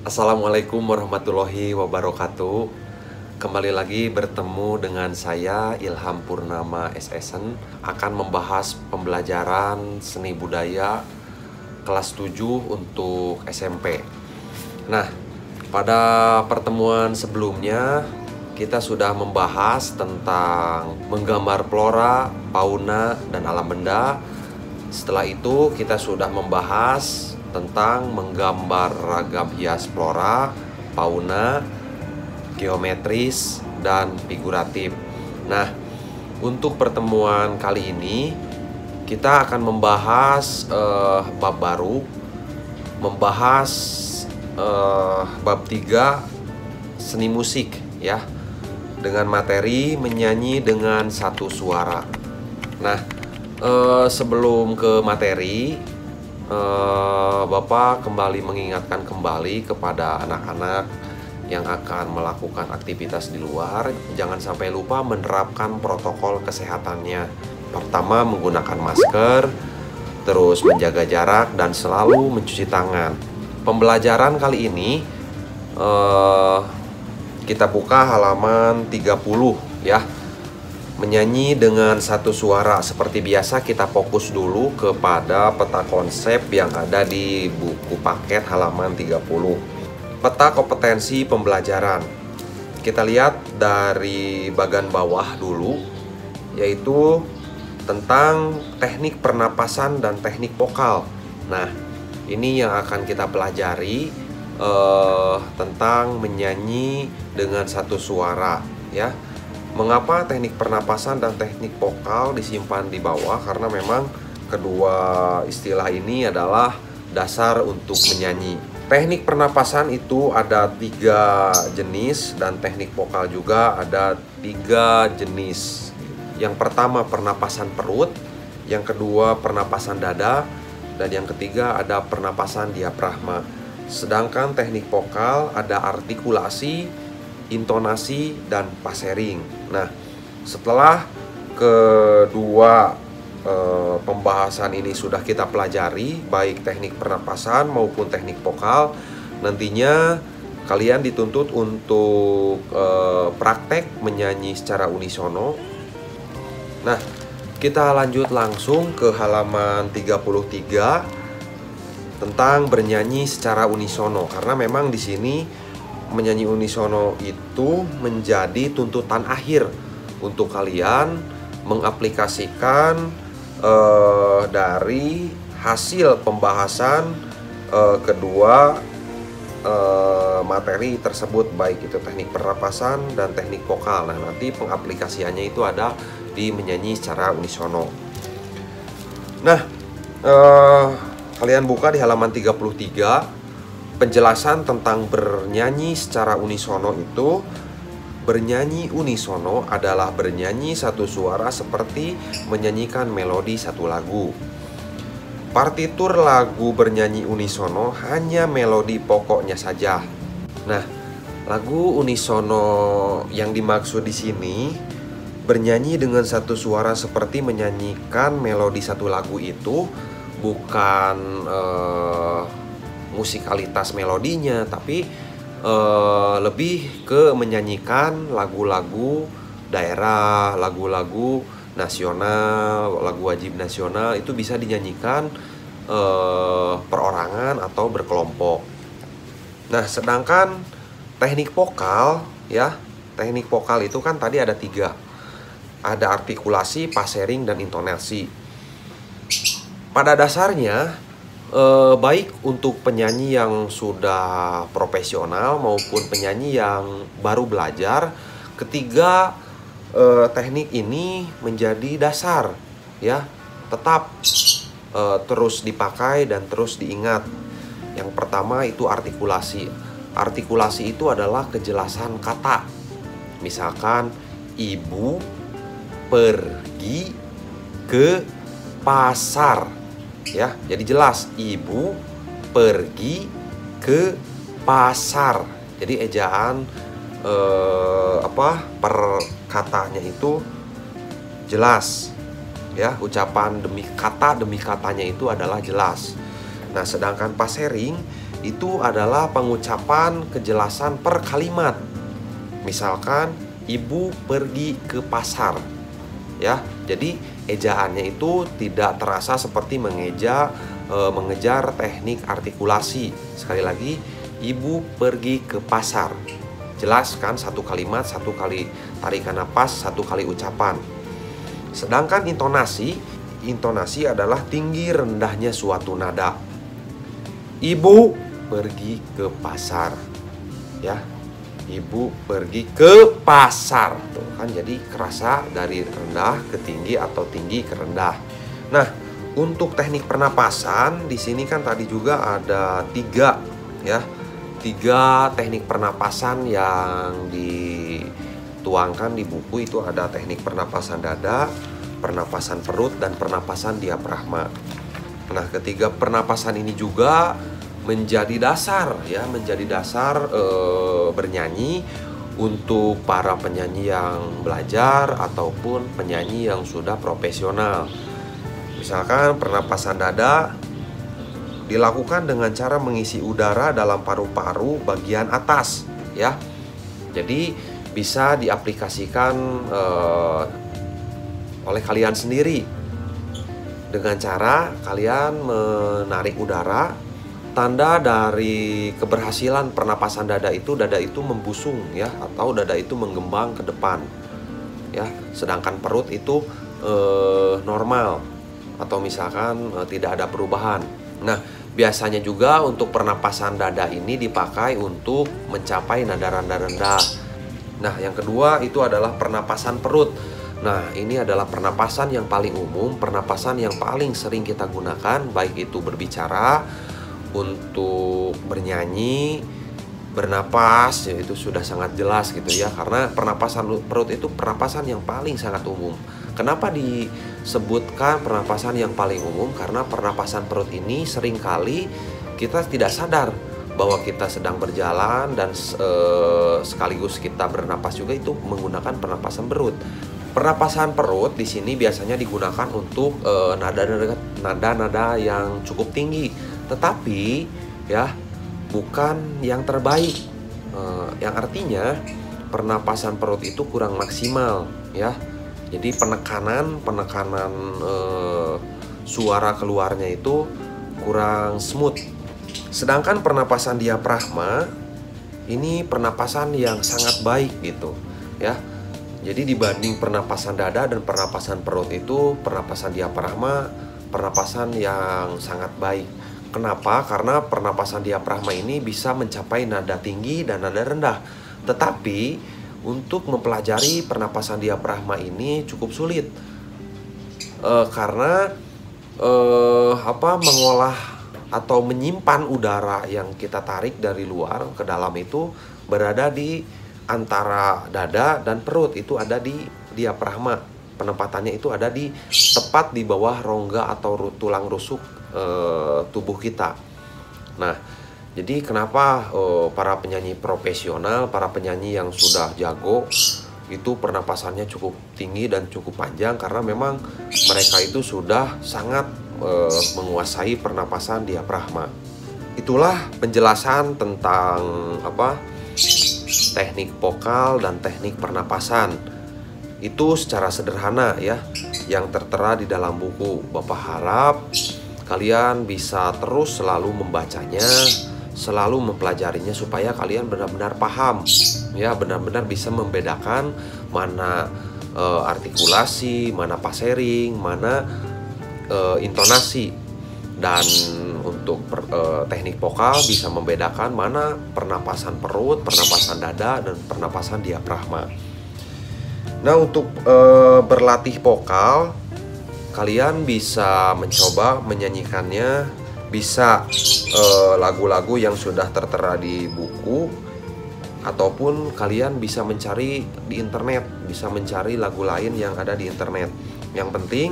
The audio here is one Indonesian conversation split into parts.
Assalamualaikum warahmatullahi wabarakatuh. Kembali lagi bertemu dengan saya Ilham Purnama SSN akan membahas pembelajaran seni budaya kelas 7 untuk SMP. Nah, pada pertemuan sebelumnya kita sudah membahas tentang menggambar flora, fauna, dan alam benda. Setelah itu kita sudah membahas tentang menggambar ragam hias flora, fauna, geometris, dan figuratif. Nah, untuk pertemuan kali ini kita akan membahas bab baru, membahas bab 3 seni musik ya, dengan materi menyanyi dengan satu suara. Nah, sebelum ke materi, Bapak kembali mengingatkan kembali kepada anak-anak yang akan melakukan aktivitas di luar, jangan sampai lupa menerapkan protokol kesehatannya. Pertama, menggunakan masker, terus menjaga jarak, dan selalu mencuci tangan. Pembelajaran kali ini kita buka halaman 30 ya. Menyanyi dengan satu suara. Seperti biasa kita fokus dulu kepada peta konsep yang ada di buku paket halaman 30. Peta kompetensi pembelajaran. Kita lihat dari bagian bawah dulu, yaitu tentang teknik pernapasan dan teknik vokal. Nah, ini yang akan kita pelajari tentang menyanyi dengan satu suara ya. Mengapa teknik pernapasan dan teknik vokal disimpan di bawah? Karena memang kedua istilah ini adalah dasar untuk menyanyi. Teknik pernapasan itu ada 3 jenis dan teknik vokal juga ada 3 jenis. Yang pertama pernapasan perut, yang kedua pernapasan dada, dan yang ketiga ada pernapasan diafragma. Sedangkan teknik vokal ada artikulasi, intonasi, dan pasering. Nah, setelah kedua pembahasan ini sudah kita pelajari, baik teknik pernapasan maupun teknik vokal, nantinya kalian dituntut untuk praktek menyanyi secara unisono. Nah, kita lanjut langsung ke halaman 33 tentang bernyanyi secara unisono, karena memang di sini menyanyi unisono itu menjadi tuntutan akhir untuk kalian mengaplikasikan dari hasil pembahasan kedua materi tersebut, baik itu teknik pernapasan dan teknik vokal. Nah, nanti pengaplikasiannya itu ada di menyanyi secara unisono. Nah, kalian buka di halaman 33. Penjelasan tentang bernyanyi secara unisono itu, bernyanyi unisono adalah bernyanyi satu suara seperti menyanyikan melodi satu lagu. Partitur lagu bernyanyi unisono hanya melodi pokoknya saja. Nah, lagu unisono yang dimaksud di sini bernyanyi dengan satu suara seperti menyanyikan melodi satu lagu itu bukan musikalitas melodinya, tapi lebih ke menyanyikan lagu-lagu daerah, lagu-lagu nasional, lagu wajib nasional. Itu bisa dinyanyikan perorangan atau berkelompok. Nah, sedangkan teknik vokal ya, teknik vokal itu kan tadi ada 3. Ada artikulasi, pasering, dan intonasi. Pada dasarnya baik untuk penyanyi yang sudah profesional maupun penyanyi yang baru belajar, ketiga teknik ini menjadi dasar ya, tetap terus dipakai dan terus diingat. Yang pertama itu artikulasi. Artikulasi itu adalah kejelasan kata. Misalkan ibu pergi ke pasar ya, jadi jelas ibu pergi ke pasar. Jadi ejaan per katanya itu jelas ya, ucapan demi katanya itu adalah jelas. Nah, sedangkan pasering itu adalah pengucapan kejelasan per kalimat. Misalkan ibu pergi ke pasar, ya. Jadi ejaannya itu tidak terasa seperti mengejar teknik artikulasi. Sekali lagi, ibu pergi ke pasar. Jelas kan, satu kalimat, satu kali tarikan napas, satu kali ucapan. Sedangkan intonasi adalah tinggi rendahnya suatu nada. Ibu pergi ke pasar, ya. Ibu pergi ke pasar. Tuh kan, jadi kerasa dari rendah ke tinggi atau tinggi ke rendah. Nah, untuk teknik pernapasan di sini kan tadi juga ada 3, ya. 3 teknik pernapasan yang dituangkan di buku itu. Ada teknik pernapasan dada, pernapasan perut, dan pernapasan diafragma. Nah, ketiga pernapasan ini juga menjadi dasar, ya, bernyanyi untuk para penyanyi yang belajar ataupun penyanyi yang sudah profesional. Misalkan pernapasan dada dilakukan dengan cara mengisi udara dalam paru-paru bagian atas, ya. Jadi bisa diaplikasikan oleh kalian sendiri dengan cara kalian menarik udara. Tanda dari keberhasilan pernapasan dada itu membusung, ya, atau dada itu menggembang ke depan, ya. Sedangkan perut itu normal atau misalkan tidak ada perubahan. Nah, biasanya juga untuk pernapasan dada ini dipakai untuk mencapai nada rendah. Nah, yang kedua itu adalah pernapasan perut. Nah, ini adalah pernapasan yang paling umum, pernapasan yang paling sering kita gunakan, baik itu berbicara, untuk bernyanyi, bernapas, ya, itu sudah sangat jelas gitu, ya. Karena pernapasan perut itu pernapasan yang paling sangat umum. Kenapa disebutkan pernapasan yang paling umum? Karena pernapasan perut ini seringkali kita tidak sadar bahwa kita sedang berjalan dan sekaligus kita bernapas juga itu menggunakan pernapasan perut. Pernapasan perut di sini biasanya digunakan untuk nada-nada yang cukup tinggi, tetapi ya bukan yang terbaik. Yang artinya pernapasan perut itu kurang maksimal, ya. Jadi penekanan suara keluarnya itu kurang smooth. Sedangkan pernapasan diafragma ini pernapasan yang sangat baik gitu, ya. Jadi dibanding pernapasan dada dan pernapasan perut itu, pernapasan diafragma pernapasan yang sangat baik. Kenapa? Karena pernapasan diafragma ini bisa mencapai nada tinggi dan nada rendah. Tetapi untuk mempelajari pernapasan diafragma ini cukup sulit, karena mengolah atau menyimpan udara yang kita tarik dari luar ke dalam itu berada di antara dada dan perut, itu ada di diafragma. Penempatannya itu ada tepat di bawah rongga atau tulang rusuk tubuh kita. Nah, jadi kenapa para penyanyi profesional, para penyanyi yang sudah jago itu pernapasannya cukup tinggi dan cukup panjang, karena memang mereka itu sudah sangat menguasai pernapasan diafragma. Itulah penjelasan tentang teknik vokal dan teknik pernapasan. Itu secara sederhana, ya, yang tertera di dalam buku. Bapak harap kalian bisa terus selalu membacanya, selalu mempelajarinya supaya kalian benar-benar paham, ya, benar-benar bisa membedakan mana artikulasi, mana pasering, mana intonasi. Dan untuk teknik vokal bisa membedakan mana pernapasan perut, pernapasan dada, dan pernapasan diafragma. Nah, untuk berlatih vokal, kalian bisa mencoba menyanyikannya, bisa lagu-lagu yang sudah tertera di buku, ataupun kalian bisa mencari di internet, bisa mencari lagu lain yang ada di internet. Yang penting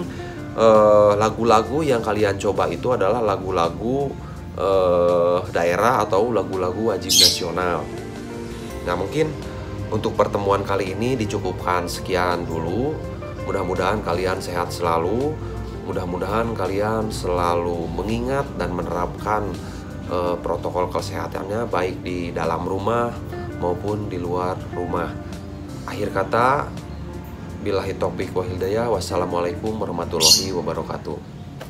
lagu-lagu yang kalian coba itu adalah lagu-lagu daerah atau lagu-lagu wajib nasional. Nah, mungkin untuk pertemuan kali ini dicukupkan sekian dulu. Mudah-mudahan kalian sehat selalu. Mudah-mudahan kalian selalu mengingat dan menerapkan protokol kesehatannya baik di dalam rumah maupun di luar rumah. Akhir kata, billahi taufiq wal hidayah. Wassalamualaikum warahmatullahi wabarakatuh.